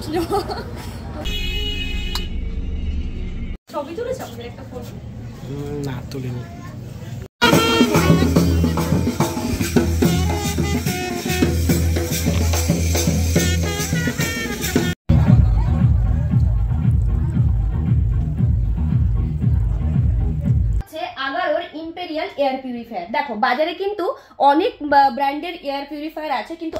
প্রশ্ন। ছবি তুলেছ আমাদের একটা ফটো? না তুলিনি। Imperial air purifier. দেখো বাজারে কিন্তু অনেক ব্র্যান্ডের এয়ার পিউরিফায়ার আছে, কিন্তু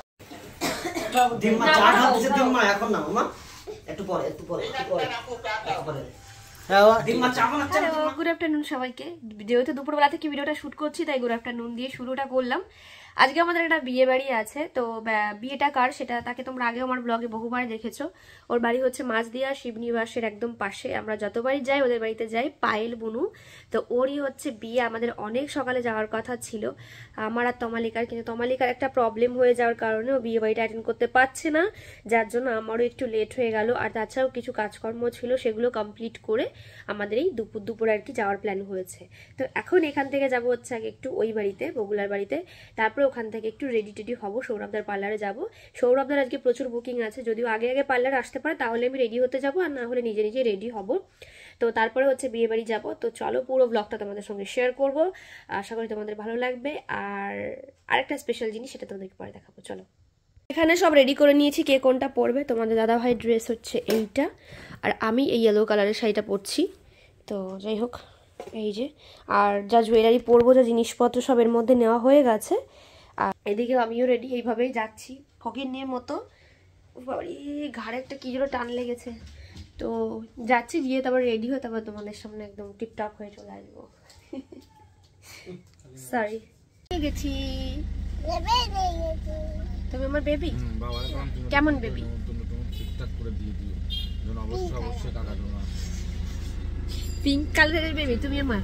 গুড আফটারনুন সবাইকে। যেহেতু দুপুরবেলা থেকে ভিডিওটা শুট করছি তাই গুড আফটারনুন দিয়ে শুরুটা করলাম। আজকে আমাদের একটা বিয়ে বাড়ি আছে, তো বিয়েটা কার সেটা তাকে তোমরা আগেও আমার ব্লগে বহুবার দেখেছো। ওর বাড়ি হচ্ছে মাঝদিয়া শিবনিবাসের একদম পাশে। আমরা যতবারই যাই ওদের বাড়িতে যাই, পায়েল বুনু। তো ওরই হচ্ছে বিয়ে। আমাদের অনেক সকালে যাওয়ার কথা ছিল আমার আর তমালিকার, কিন্তু তমালিকার একটা প্রবলেম হয়ে যাওয়ার কারণে ও বিয়ে বাড়িটা অ্যাটেন্ড করতে পারছে না, যার জন্য আমারও একটু লেট হয়ে গেল। আর তাছাড়াও কিছু কাজকর্ম ছিল, সেগুলো কমপ্লিট করে আমাদের এই দুপুর আর কি যাওয়ার প্ল্যান হয়েছে। তো এখন এখান থেকে যাব হচ্ছে আগে একটু ওই বাড়িতে, বগুলার বাড়িতে, তারপরে ওখান থেকে একটু রেডি হবো, সৌরভদার পার্লারে যাব। সৌরভদার আজকে প্রচুর বুকিং আছে, যদিও আগে পার্লারে আসতে পারে তাহলে আমি রেডি হতে যাব, আর না হলে নিজে নিজে রেডি হব। তো তারপরে হচ্ছে বিয়ে বাড়ি যাবো। তো চলো পুরো ব্লগটা তোমাদের সঙ্গে শেয়ার করব, আশা করি তোমাদের ভালো লাগবে। আর আরেকটা স্পেশাল জিনিস সেটা তোমাদেরকে পরে দেখাবো। চলো, এখানে সব রেডি করে নিয়েছি, কে কোনটা পরবে। তোমাদের দাদা ভাই ড্রেস হচ্ছে এইটা, আর আমি এই ইয়েলো কালারের শাড়িটা পরছি। তো যাই হোক, এই যে আর যা জুয়েলারি পরবো, যা জিনিসপত্র সব এর মধ্যে নেওয়া হয়ে গেছে। আর এদিকে আমিও রেডি, এইভাবেই যাচ্ছি ফকিন্নির মতো। ঘাড়ে একটা কি যেন টান লেগেছে, তো যাচ্ছি, গিয়ে তারপর রেডি হয়ে তারপর তোমাদের সামনে একদম টিপটপ হয়ে চলে আসবো। সরি, গেছি। তুমি আমার বেবি? কেমন বেবি? পিঙ্ক কালারের বেবি তুমি আমার।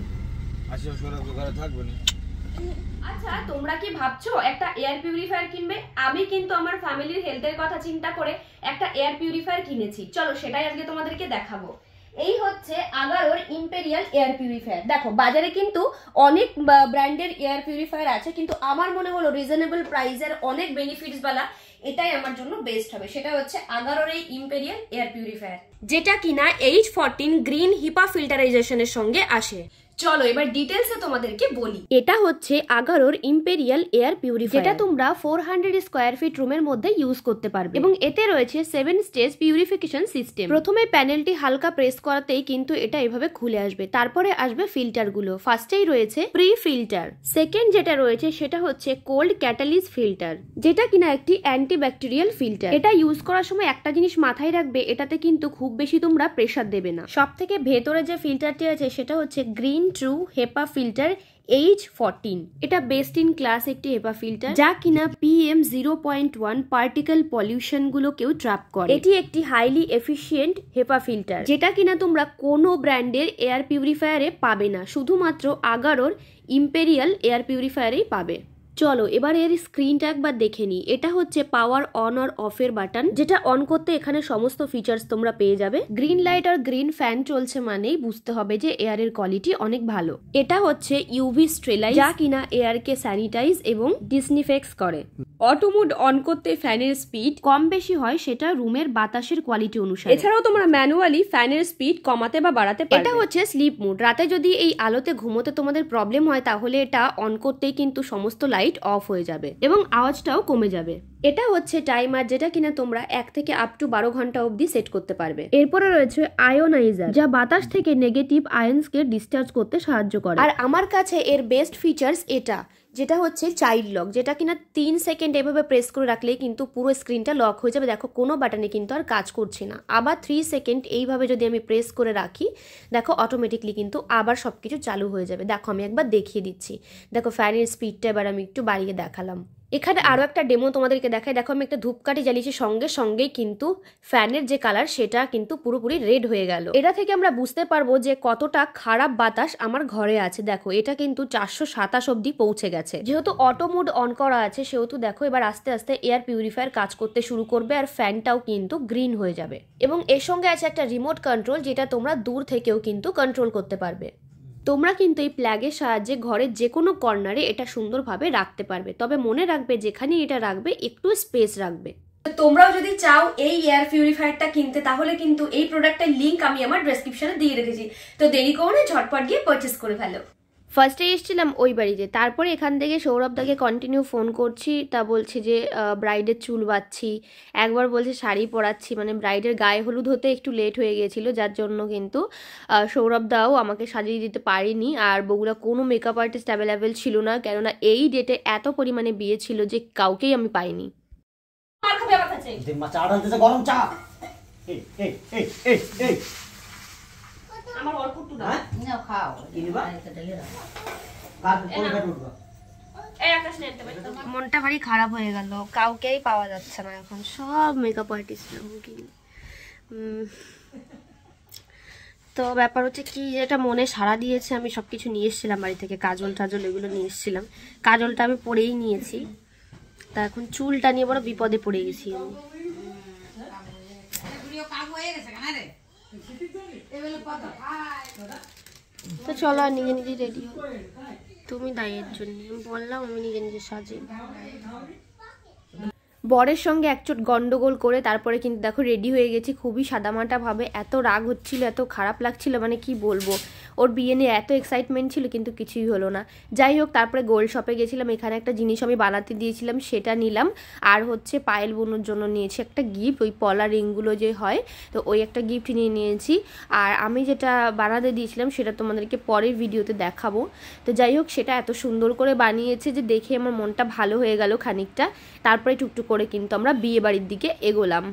আচ্ছা, তোমরা কি ভাবছো একটা এয়ার পিউরিফায়ার কিনবে? আমি কিন্তু আমার ফ্যামিলির হেলথের কথা চিন্তা করে একটা এয়ার পিউরিফায়ার কিনেছি। চলো সেটাই আজকে তোমাদেরকে দেখাবো। এই হচ্ছে আগারোর ইম্পেরিয়াল এয়ার পিউরিফায়ার। দেখো বাজারে কিন্তু অনেক ব্র্যান্ডের এয়ার পিউরিফায়ার আছে, কিন্তু আমার মনে হলো রিজনেবল প্রাইসের অনেক বেনিফিটস वाला এটাই আমার জন্য বেস্ট হবে। সেটা হচ্ছে আগারোর এই ইম্পেরিয়াল এয়ার পিউরিফায়ার, যেটা কিনা H14 গ্রিন হিপা ফিল্টারাইজেশনের সঙ্গে আসে। চলো এবার ডিটেলসে তোমাদেরকে বলি। এটা হচ্ছে আগারোর ইম্পেরিয়াল এয়ার পিউরিফায়ার, যেটা তোমরা 400 স্কয়ার ফিট রুমের মধ্যে ইউজ করতে পারবে, এবং এতে রয়েছে 7 স্টেজ পিউরিফিকেশন সিস্টেম। প্রথমে প্যানেলটি হালকা প্রেস করাতেই কিন্তু এটা এভাবে খুলে আসবে, তারপরে আসবে ফিল্টার গুলো। ফার্স্টেই রয়েছে প্রি ফিল্টার, সেকেন্ড যেটা রয়েছে সেটা হচ্ছে কোল্ড ক্যাটালিস ফিল্টার, যেটা কিনা একটি অ্যান্টিব্যাকটেরিয়াল ফিল্টার। এটা ইউজ করার সময় একটা জিনিস মাথায় রাখবে, এটাতে কিন্তু খুব বেশি তোমরা প্রেসার দেবে না। সব থেকে ভেতরে যে ফিল্টারটি আছে সেটা হচ্ছে গ্রিন ট্রু হেপা ফিল্টার H14। এটা বেস্ট ইন ক্লাস একটি হেপা ফিল্টার, যা কিনা PM0.1 পার্টিকেল পলিউশন গুলোকেও ট্র্যাপ করে। এটি একটি হাইলি এফিশিয়েন্ট হেপা ফিল্টার, যেটা কিনা তোমরা কোনো ব্র্যান্ডের এয়ার পিউরিফায়ারে পাবে না, শুধুমাত্র আগারোর ইম্পেরিয়াল এয়ার পিউরিফায়ারেই পাবে। চলো এবার এর স্ক্রিনটা একবার দেখে নিই। এটা হচ্ছে পাওয়ার অন আর অফ এর বাটন, যেটা অন করতে এখানে সমস্ত ফিচার্স তোমরা পেয়ে যাবে। গ্রিন লাইট আর গ্রিন ফ্যান চলছে মানেই বুঝতে হবে যে এয়ারের কোয়ালিটি অনেক ভালো। এটা হচ্ছে ইউভি স্টেলাইজ, যা কিনা এয়ারকে স্যানিটাইজ এবং ডিসইনফেক্ট করে। অটো মোড অন করতে ফ্যানের স্পিড কম বেশি হয়, সেটা রুমের বাতাসের কোয়ালিটি অনুসারে। এছাড়াও তোমরা ম্যানুয়ালি ফ্যানের স্পিড কমাতে বা বাড়াতে পারবে। এটা হচ্ছে স্লিপ মোড, রাতে যদি এই আলোতে ঘুমোতে তোমাদের প্রবলেম হয় তাহলে এটা অন করতেই কিন্তু সমস্ত লাইট অফ হয়ে যাবে এবং আওয়াজটাও কমে যাবে। এটা হচ্ছে টাইমার, যেটা কিনা তোমরা 1 থেকে আপ টু 12 ঘন্টা অবধি সেট করতে পারবে। এরপরে রয়েছে আয়োনাইজার, যা বাতাস থেকে নেগেটিভ আয়ন্সকে ডিসচার্জ করতে সাহায্য করে। আর আমার কাছে এর বেস্ট ফিচার্স এটা, যেটা হচ্ছে চাইল্ড লক, যেটা কিনা 3 সেকেন্ড এভাবে প্রেস করে রাখলেই কিন্তু পুরো স্ক্রিনটা লক হয়ে যাবে। দেখো কোনো বাটনে কিন্তু আর কাজ করছে না। আবার 3 সেকেন্ড এইভাবে যদি আমি প্রেস করে রাখি, দেখো অটোমেটিকলি কিন্তু আবার সবকিছু চালু হয়ে যাবে। দেখো আমি একবার দেখিয়ে দিচ্ছি, দেখো ফ্যানের স্পিডটা এবার আমি একটু বাড়িয়ে দেখালাম। এখানে আরো একটা ডেমো তোমাদেরকে দেখাই। দেখো আমি একটা ধূপকাঠি জ্বালিয়েছি, সঙ্গে সঙ্গেই কিন্তু ফ্যানের যে কালার সেটা কিন্তু পুরোপুরি রেড হয়ে গেল। এটা থেকে আমরা বুঝতে পারবো যে কতটা খারাপ বাতাস আমার ঘরে আছে। দেখো এটা কিন্তু 427 অব্দি পৌঁছে গেছে। যেহেতু অটো মোড অন করা আছে সেহেতু দেখো এবার আস্তে আস্তে এয়ার পিউরিফায়ার কাজ করতে শুরু করবে, আর ফ্যানটাও কিন্তু গ্রিন হয়ে যাবে। এবং এর সঙ্গে আছে একটা রিমোট কন্ট্রোল, যেটা তোমরা দূর থেকেও কিন্তু কন্ট্রোল করতে পারবে। তোমরা কিন্তু এই প্লাগের সাহায্যে ঘরের যে কোনো কর্নারে এটা সুন্দরভাবে রাখতে পারবে, তবে মনে রাখবে যেখানে এটা রাখবে একটু স্পেস রাখবে। তোমরাও যদি চাও এই এয়ার পিউরিফায়ারটা কিনতে তাহলে কিন্তু এই প্রোডাক্টের লিংক আমি আমার ডেসক্রিপশনে দিয়ে রেখেছি, তো দেরি করো না, ঝটপট গিয়ে পারচেস করে ফেলো। ফার্স্টে এসেছিলাম ওই বাড়িতে, তারপরে এখান থেকে সৌরভদাকে কন্টিনিউ ফোন করছি, তা বলছে যে ব্রাইডের চুল বাঁধছি, একবার বলছে শাড়ি পরাচ্ছি, মানে ব্রাইডের গায়ে হলুদ হতে একটু লেট হয়ে গিয়েছিল, যার জন্য কিন্তু সৌরভদাও আমাকে সাজিয়ে দিতে পারেনি। আর বগুড়া কোনো মেকআপ আর্টিস্ট অ্যাভেলেবেল ছিল না, কেননা এই ডেটে এত পরিমাণে বিয়ে ছিল যে কাউকেই আমি পাইনি। মনটা ভারী খারাপ হয়ে গেল, কাউকেই পাওয়া যাচ্ছে না এখন, সব মেকআপ আর্টিস্ট। তো ব্যাপার হচ্ছে কি, যেটা মনে সাড়া দিয়েছে, আমি সবকিছু নিয়ে এসেছিলাম বাড়ি থেকে, কাজল টাজল এগুলো নিয়ে এসেছিলাম, কাজলটা আমি পরেই নিয়েছি। তা এখন চুলটা নিয়ে বড় বিপদে পড়ে গেছি আমি। তো চলো আর নিজে নিজে রেডি হো, তুমি দায়ের জন্য বললাম, আমি নিজে নিজে সাজি। বরের সঙ্গে একচোট গন্ডগোল করে তারপরে কিন্তু দেখো রেডি হয়ে গেছি, খুবই সাদামাটা ভাবে। এত রাগ হচ্ছিল, এত খারাপ লাগছিল, মানে কি বলবো, ওর বিয়ে নিয়ে এত এক্সাইটমেন্ট ছিল কিন্তু কিছুই হলো না। যাই হোক, তারপরে গোল্ড শপে গেছিলাম, এখানে একটা জিনিস আমি বানাতে দিয়েছিলাম সেটা নিলাম, আর হচ্ছে পায়েল বোনের জন্য নিয়েছি একটা গিফট, ওই পলা রিংগুলো যে হয়, তো ওই একটা গিফট নিয়ে নিয়েছি। আর আমি যেটা বানাতে দিয়েছিলাম সেটা তোমাদেরকে পরের ভিডিওতে দেখাবো। তো যাই হোক, সেটা এত সুন্দর করে বানিয়েছে যে দেখে আমার মনটা ভালো হয়ে গেল খানিকটা। তারপরে টুকটুক করে কিন্তু আমরা বিয়ে বাড়ির দিকে এগোলাম।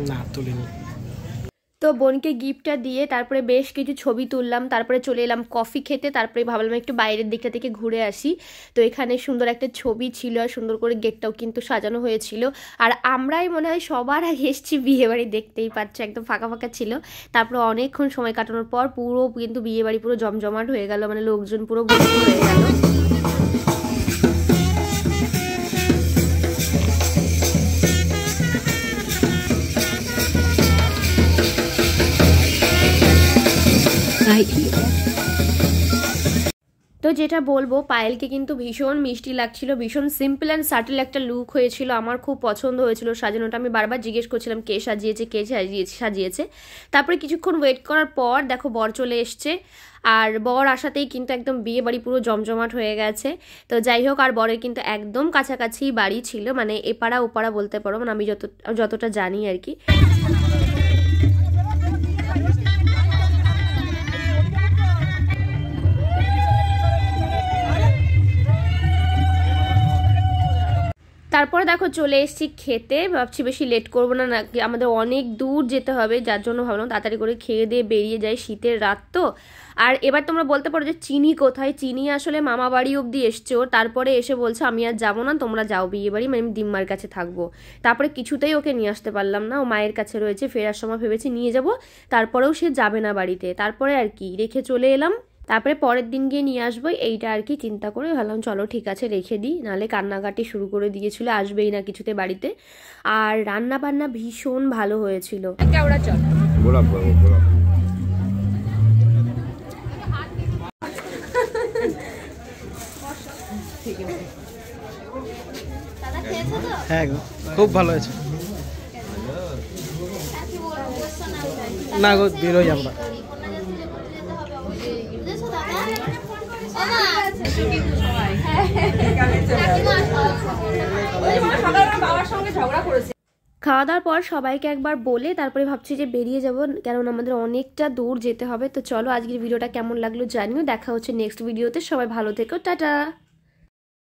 না তুলিনি। তো বোনকে গিফটটা দিয়ে তারপরে বেশ কিছু ছবি তুললাম, তারপরে চলে এলাম কফি খেতে, তারপরে ভাবলাম একটু বাইরের দিকটা থেকে ঘুরে আসি। তো এখানে সুন্দর একটা ছবি ছিল, আর সুন্দর করে গেটটাও কিন্তু সাজানো হয়েছিল। আর আমরাই মনে হয় সবার আগে এসেছি বিয়েবাড়ি, দেখতেই পাচ্ছ একদম ফাঁকা ফাঁকা ছিল। তারপরে অনেকক্ষণ সময় কাটানোর পর পুরো কিন্তু বিয়েবাড়ি পুরো জমজমাট হয়ে গেল, মানে লোকজন পুরো ভর্তি হয়ে গেল। তো যেটা বলবো, পায়েলকে কিন্তু ভীষণ মিষ্টি লাগছিল, ভীষণ সিম্পল অ্যান্ড সাটেল একটা লুক হয়েছিল, আমার খুব পছন্দ হয়েছিল সাজানোটা। আমি বারবার জিজ্ঞেস করছিলাম কে সাজিয়েছে। তারপরে কিছুক্ষণ ওয়েট করার পর দেখো বর চলে এসছে, আর বর আসাতেই কিন্তু একদম বিয়ে বাড়ি পুরো জমজমাট হয়ে গেছে। তো যাই হোক, আর বরের কিন্তু একদম কাছাকাছি বাড়ি ছিল, মানে এপাড়া ওপাড়া বলতে পারো, মানে আমি যতটা জানি আর কি। তারপরে দেখো চলে এসেছি খেতে, ভাবছি বেশি লেট করবো না, নাকি আমাদের অনেক দূর যেতে হবে, যার জন্য ভাবলাম তাড়াতাড়ি করে খেয়ে দিয়ে বেরিয়ে যাই, শীতের রাত তো। আর এবার তোমরা বলতে পারো যে চিনি কোথায়, চিনি আসলে মামা বাড়ি অবধি এসছে ওর, তারপরে এসে বলছে আমি আর যাবো না, তোমরা যাও বিয়ে বাড়ি, মানে আমি দিম্মার কাছে থাকবো। তারপরে কিছুতেই ওকে নিয়ে আসতে পারলাম না, ও মায়ের কাছে রয়েছে, ফেরার সময় ভেবেছি নিয়ে যাব, তারপরেও সে যাবে না বাড়িতে, তারপরে আর কি রেখে চলে এলাম। তারপরে পরের দিন গিয়ে নিয়ে আসবো, এইটা আর কি চিন্তা করে ভাবলাম চলো ঠিক আছে রেখে দিই, নাহলে কান্নাকাটি শুরু করে দিয়েছিল, আসবেই না কিছুতে বাড়িতে। আর রান্না বান্না ভীষণ ভালো হয়েছিল। কেওড়া চল হ্যাঁ গো, খুব ভালো হয়েছে। না গো, বেরোই আমরা। খাওয়া দাওয়ার পর সবাইকে একবার বলে তারপরে ভাবছি যে বেরিয়ে যাব, কারণ আমাদের অনেকটা দূর যেতে হবে। তো চলো আজকের ভিডিওটা কেমন লাগলো জানিও, দেখা হচ্ছে নেক্সট ভিডিওতে, সবাই ভালো থেকো, টাটা।